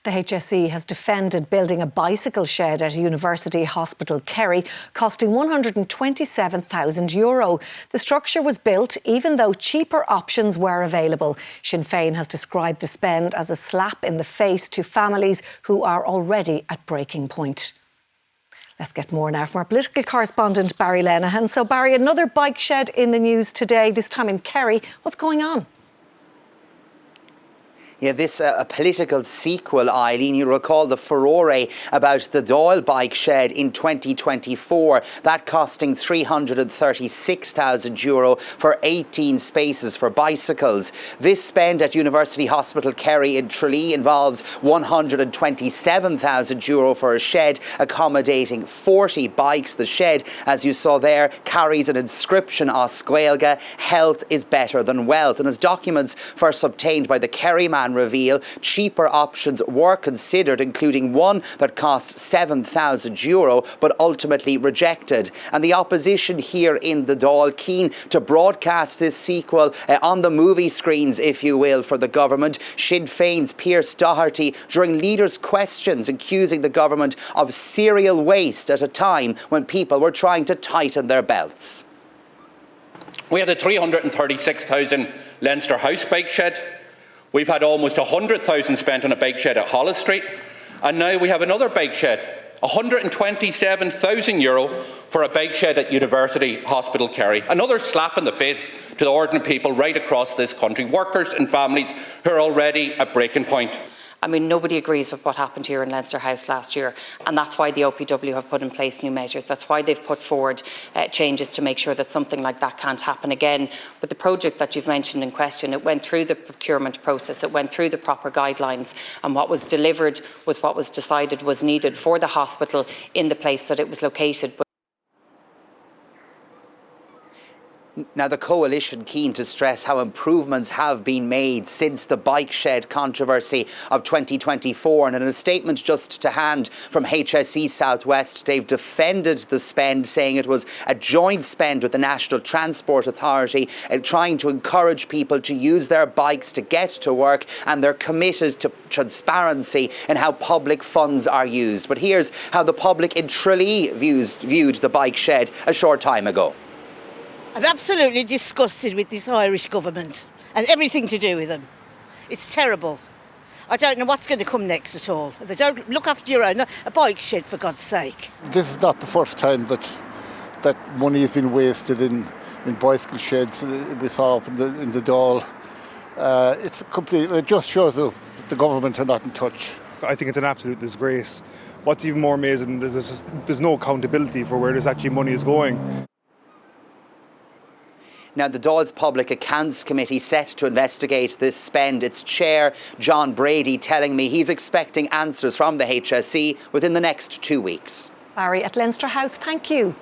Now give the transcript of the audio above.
The HSE has defended building a bicycle shed at University Hospital Kerry, costing €127,000. The structure was built even though cheaper options were available. Sinn Féin has described the spend as a slap in the face to families who are already at breaking point. Let's get more now from our political correspondent, Barry Lenihan. So, Barry, another bike shed in the news today, this time in Kerry. What's going on? Yeah, this a political sequel, Eileen. You recall the furore about the Dáil bike shed in 2024, that costing €336,000 for 18 spaces for bicycles. This spend at University Hospital Kerry in Tralee involves €127,000 for a shed accommodating 40 bikes. The shed, as you saw there, carries an inscription as Gaeilge, health is better than wealth. And as documents first obtained by the Kerry man reveal, cheaper options were considered, including one that cost €7,000 but ultimately rejected. And the opposition here in the Dáil keen to broadcast this sequel on the movie screens, if you will, for the government. Sinn Féin's Pearse Doherty during leaders' questions accusing the government of serial waste at a time when people were trying to tighten their belts. We had a €336,000 Leinster House bike shed. We've had almost €100,000 spent on a bike shed at Holles Street, and now we have another bike shed, €127,000 for a bike shed at University Hospital Kerry. Another slap in the face to the ordinary people right across this country, workers and families who are already at breaking point. I mean, nobody agrees with what happened here in Leinster House last year, and that's why the OPW have put in place new measures. That's why they've put forward changes to make sure that something like that can't happen again. But the project that you've mentioned in question, it went through the procurement process, it went through the proper guidelines, and what was delivered was what was decided was needed for the hospital in the place that it was located. Now, the coalition keen to stress how improvements have been made since the bike shed controversy of 2024. And in a statement just to hand from HSE Southwest, they've defended the spend, saying it was a joint spend with the National Transport Authority, trying to encourage people to use their bikes to get to work, and they're committed to transparency in how public funds are used. But here's how the public in Tralee viewed the bike shed a short time ago. I'm absolutely disgusted with this Irish government and everything to do with them. It's terrible. I don't know what's going to come next at all. If they don't look after your own, a bike shed, for God's sake. This is not the first time that money has been wasted in bicycle sheds. We saw up in the Dáil. It just shows that the government are not in touch. I think it's an absolute disgrace. What's even more amazing is there's no accountability for where this actually money is going. Now, the Dáil's Public Accounts Committee set to investigate this spend. Its chair, John Brady, telling me he's expecting answers from the HSE within the next 2 weeks. Barry at Leinster House, thank you.